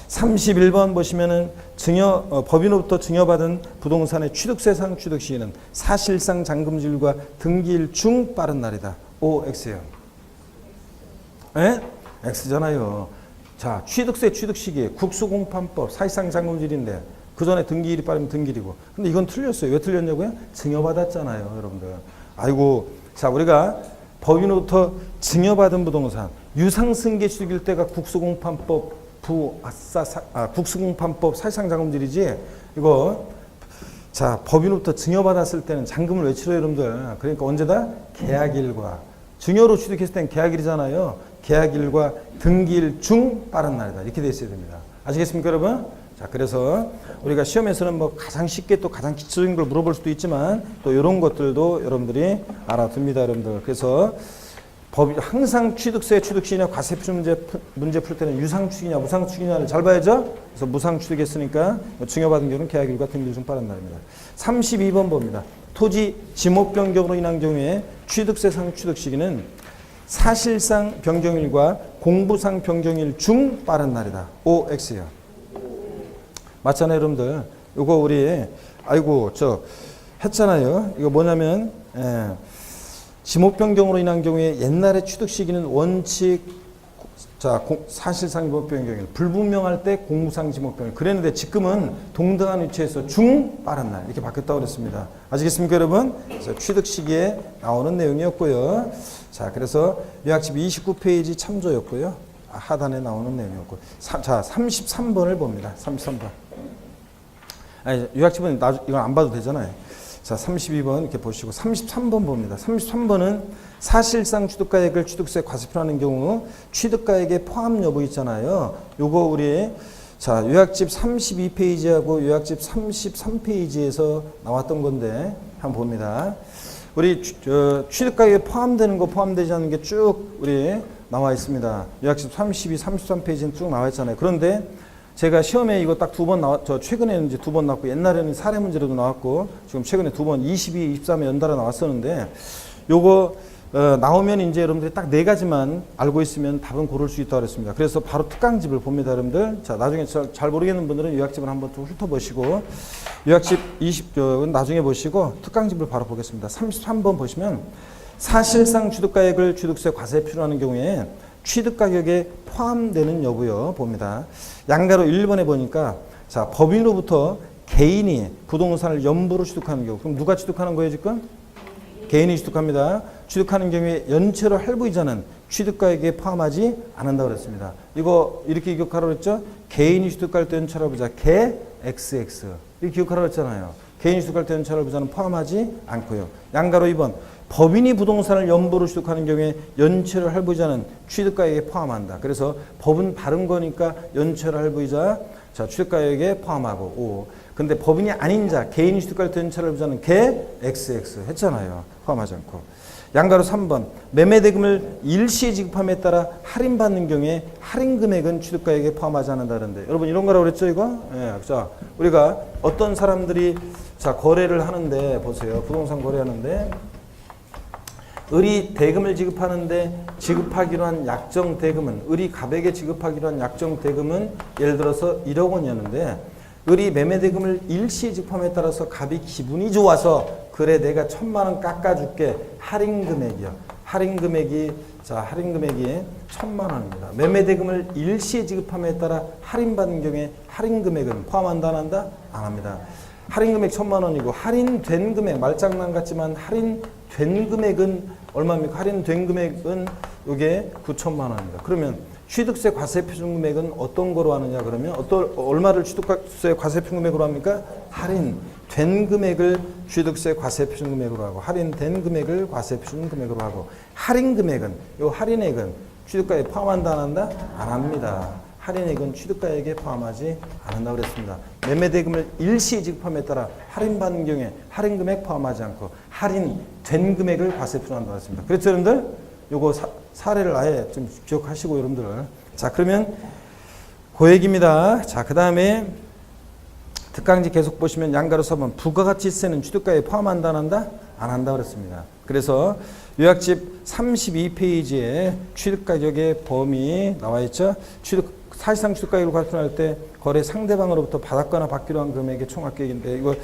31번 보시면은 법인으로부터 증여받은 부동산의 취득세상 취득 시에는 사실상 잔금질과 등기일 중 빠른 날이다. O, X예요. X잖아요. 자, 취득세 취득 시기 국수공판법 사실상 잔금질인데 그 전에 등기일이 빠르면 등기일이고. 근데 이건 틀렸어요. 왜 틀렸냐고요? 증여받았잖아요, 여러분들. 아이고, 자, 우리가 법인으로부터 증여받은 부동산 유상승계 취득일 때가 국수공판법 국수공판법 사실상 잔금질이지 이거 자 법인으로부터 증여받았을 때는 잔금을 왜 치러요, 여러분들? 그러니까 언제다? 계약일과 증여로 취득했을 때는 계약일이잖아요. 계약일과 등기일 중 빠른 날이다. 이렇게 돼 있어야 됩니다. 아시겠습니까, 여러분? 자, 그래서 우리가 시험에서는 뭐 가장 쉽게 또 가장 기초적인 걸 물어볼 수도 있지만 또 이런 것들도 여러분들이 알아둡니다, 여러분들. 그래서 항상 취득세, 취득시이냐, 과세표 문제 풀 때는 유상취득이냐, 무상취득이냐를 잘 봐야죠. 그래서 무상취득했으니까 증여받은 경우는 계약일과 등기 중 빠른 날입니다. 32번 봅니다. 토지 지목 변경으로 인한 경우에 취득세상 취득 시기는 사실상 변경일과 공부상 변경일 중 빠른 날이다. OX요. 맞잖아요, 여러분들. 이거 우리 했잖아요. 이거 뭐냐면 지목 변경으로 인한 경우에 옛날에 취득 시기는 원칙 사실상 지목 변경일 불분명할 때 공부상 지목 변경 그랬는데 지금은 동등한 위치에서 중 빠른 날 이렇게 바뀌었다고 그랬습니다. 아시겠습니까, 여러분? 그래서 취득 시기에 나오는 내용이었고요. 자, 그래서 요약집 29페이지 참조였고요. 하단에 나오는 내용이었고. 자, 33번을 봅니다. 33번. 아니, 요약집은 이건 안 봐도 되잖아요. 자, 32번 이렇게 보시고 33번 봅니다. 33번은 사실상 취득가액을 취득세 과세표하는 경우 취득가액의 포함 여부 있잖아요. 요거 우리 요약집 32페이지하고 요약집 33페이지에서 나왔던 건데 한번 봅니다. 우리 취득가액에 포함되는 거 포함되지 않는 게 쭉 우리 나와 있습니다. 요약집 32, 33페이지는 쭉 나와 있잖아요. 그런데 제가 시험에 이거 딱 두 번 최근에는 이제 두 번 나왔고, 옛날에는 사례 문제로도 나왔고, 지금 최근에 두 번 22, 23에 연달아 나왔었는데, 요거, 나오면 이제 여러분들이 딱 네 가지만 알고 있으면 답은 고를 수 있다고 그랬습니다. 그래서 바로 특강집을 봅니다, 여러분들. 자, 나중에 잘 모르겠는 분들은 요약집을 한번 좀 훑어보시고, 요약집 20, 나중에 보시고, 특강집을 바로 보겠습니다. 33번 보시면, 사실상 취득가액을 취득세 과세표로 하는 경우에 취득가격에 포함되는 여부요 봅니다. 양가로 1번에 보니까 법인으로부터 개인이 부동산을 연부로 취득하는 경우 그럼 누가 취득하는 거예요 지금? 개인이 취득합니다. 취득하는 경우에 연체로 할부이자는 취득가액에 포함하지 않는다고 그랬습니다. 이거 이렇게 기억하라고 그랬죠? 개인이 취득할 때 연체로 할부자 개 XX 이렇게 기억하라고 했잖아요. 개인이 취득할 때 연체로 할부자는 포함하지 않고요. 양가로 2번 법인이 부동산을 연부로 취득하는 경우에 연체료 할부이자는 취득가액에 포함한다. 그래서 법은 바른 거니까 연체료 할부이자 취득가액에 포함하고 5. 근데 법인이 아닌 자, 개인이 취득할 때 연체료 할부자는 개 XX 했잖아요. 포함하지 않고. 양가로 3번 매매대금을 일시에 지급함에 따라 할인받는 경우에 할인 금액은 취득가액에 포함하지 않는다는데 여러분 이런 거라고 그랬죠 이거? 예, 자 우리가 어떤 사람들이 거래를 하는데 보세요. 부동산 거래하는데 을이 대금을 지급하는데 지급하기로 한 약정 대금은 을이 갑에게 지급하기로 한 약정 대금은 예를 들어서 1억 원이었는데 을이 매매 대금을 일시에 지급함에 따라서 갑이 기분이 좋아서 그래 내가 1,000만 원 깎아줄게 할인 금액이요. 할인 금액이 1,000만 원입니다. 매매 대금을 일시에 지급함에 따라 할인받는 경우에 할인 금액은 포함한다 안 한다? 안 합니다. 할인 금액 1,000만 원이고 할인된 금액 말장난 같지만 할인된 금액은 얼마입니까? 할인된 금액은 이게 9,000만 원입니다. 그러면 취득세 과세표준 금액은 어떤 거로 하느냐 그러면 얼마를 취득세 과세표준 금액으로 합니까? 할인된 금액을 취득세 과세표준 금액으로 하고 할인된 금액을 과세표준 금액으로 하고 할인 금액은 이 할인액은 취득가에 포함한다 안 한다? 안 합니다. 할인액은 취득가액에 포함하지 않는다고 그랬습니다. 매매대금을 일시 지급함에 따라 할인받는 경우에 할인금액 포함하지 않고 할인된 금액을 과세표로 한다고 했습니다. 그렇죠, 여러분들? 요거 사례를 아예 좀 기억하시고, 여러분들. 자, 그러면 그 얘기입니다. 자, 그 다음에 특강지 계속 보시면 양가로 4번 부가가치세는 취득가에 포함한다 안 한다? 안 한다고 그랬습니다. 그래서 요약집 32페이지에 취득가격의 범위 나와 있죠. 사실상 취득가격을 과세할 때 거래 상대방으로부터 받았거나 받기로 한 금액의 총합계획인데 이거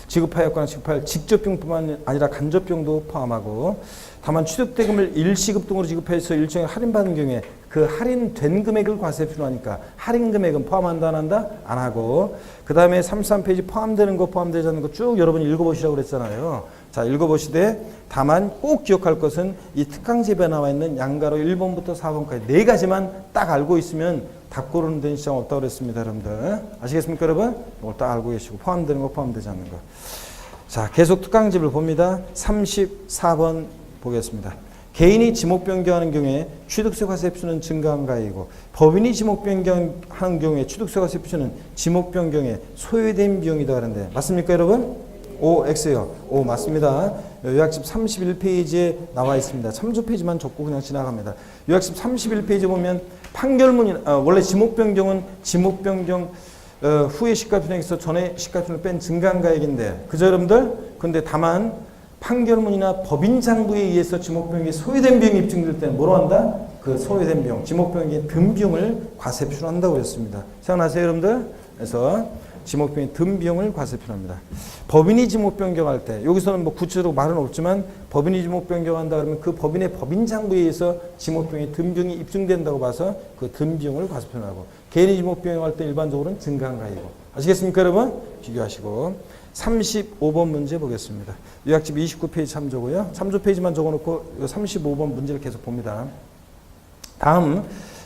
지급하였거나 지급할 직접비용뿐만 아니라 간접비용도 포함하고 다만 취득대금을 일시급 등으로 지급해서 일정에 할인받는 경우에 그 할인된 금액을 과세표로 하니까 할인 금액은 포함한다 안 한다? 안 하고 그 다음에 33페이지 포함되는 거 포함되지 않는 거 쭉 여러분이 읽어보시라고 그랬잖아요. 자, 읽어보시되 다만 꼭 기억할 것은 이 특강집에 나와 있는 양가로 1번부터 4번까지 네 가지만 딱 알고 있으면 답 고르는 데는 시장 없다고 그랬습니다. 여러분들 아시겠습니까 여러분? 이걸 딱 알고 계시고 포함되는 거 포함되지 않는 거. 자, 계속 특강집을 봅니다. 34번 보겠습니다. 개인이 지목 변경하는 경우에 취득세 과세 표준은 증가한가이고 법인이 지목 변경하는 경우에 취득세 과세 표준은 지목 변경에 소요된 비용이다 하는데 맞습니까 여러분? O, X요. O 맞습니다. 요약집 31페이지에 나와 있습니다. 참조 페이지만 적고 그냥 지나갑니다. 요약집 31페이지 보면 판결문이 원래 지목 변경은 지목 변경 후에 시가편액에서 전에 시가편을 뺀 증가한가액인데 그죠 여러분들? 근데 다만 판결문이나 법인 장부에 의해서 지목비용이 소요된 비용이 입증될 때는 뭐로 한다? 그 소요된 비용, 지목비용의 든 비용을 과세 표준한다고 그랬습니다. 생각나세요 여러분들? 그래서 지목비용의 든 비용을 과세 표준합니다. 법인이 지목 변경할 때 여기서는 뭐 구체적으로 말은 없지만 법인이 지목 변경한다 그러면 그 법인의 법인 장부에 의해서 지목비용의 든 비용이 입증된다고 봐서 그 든 비용을 과세 표준하고 개인이 지목 변경할 때 일반적으로는 증가한가이고 아시겠습니까 여러분? 비교하시고 35번 문제 보겠습니다. 요약집 29페이지 참조고요. 참조 페이지만 적어놓고 35번 문제를 계속 봅니다. 다음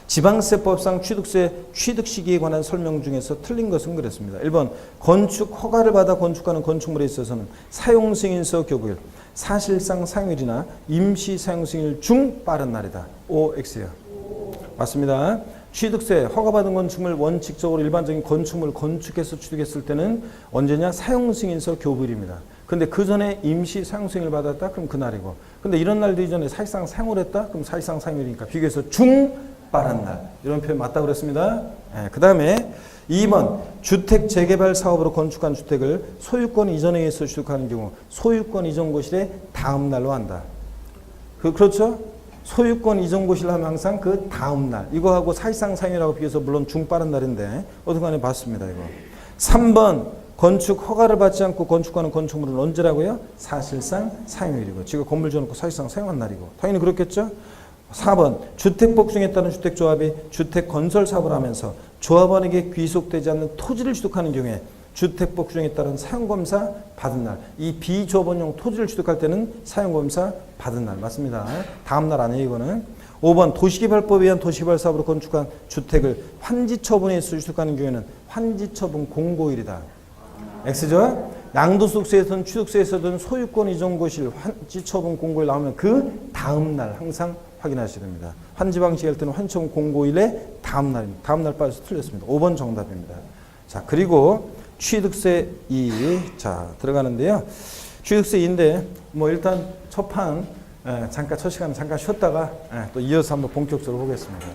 지방세법상 취득세 취득 시기에 관한 설명 중에서 틀린 것은 그랬습니다. 1번 건축 허가를 받아 건축하는 건축물에 있어서는 사용승인서 교부일, 사실상 사용일이나 임시 사용승일 중 빠른 날이다. OX요. 맞습니다. 취득세 허가받은 건축물 원칙적으로 일반적인 건축물 건축해서 취득했을 때는 언제냐? 사용승인서 교부일입니다. 근데 그 전에 임시 사용승인을 받았다? 그럼 그날이고. 근데 이런 날도 이전에 사실상 사용을 했다? 그럼 사실상 사용일이니까 비교해서 중 빠른 날. 이런 표현 맞다고 그랬습니다. 네, 그 다음에 2번 주택 재개발 사업으로 건축한 주택을 소유권 이전에 의해서 취득하는 경우 소유권 이전 고실의 다음 날로 한다. 그렇죠? 소유권 이전 고시를 하면 항상 그 다음 날 이거하고 사실상 사용이라고 비교해서 물론 중 빠른 날인데 어떻게 간에 봤습니다. 이거 3번 건축 허가를 받지 않고 건축하는 건축물은 언제라고요? 사실상 사용일이고 지금 건물 지어놓고 사실상 사용한 날이고 당연히 그렇겠죠. 4번 주택 복중에 따른 주택조합이 주택 건설 사업을 하면서 조합원에게 귀속되지 않는 토지를 취득하는 경우에 주택 복중에 따른 사용검사 받은 날. 이 비조합원용 토지를 취득할 때는 사용검사 받은 날. 맞습니다. 다음 날 아니에요, 이거는. 5번 도시개발법에 의한 도시개발 사업으로 건축한 주택을 환지처분해서 취득하는 경우에는 환지처분 공고일이다. X죠? 양도소득세에서든 취득세에서든 소유권 이전 고실 환지처분 공고일 나오면 그 다음 날 항상 확인하셔야 됩니다. 환지 방식할 때는 환지처분 공고일의 다음 날입니다. 다음 날 빠져서 틀렸습니다. 5번 정답입니다. 자, 그리고 취득세 2. 자, 들어가는데요. 취득세 2인데, 뭐, 일단 첫 시간에 잠깐 쉬었다가 또 이어서 한번 본격적으로 보겠습니다.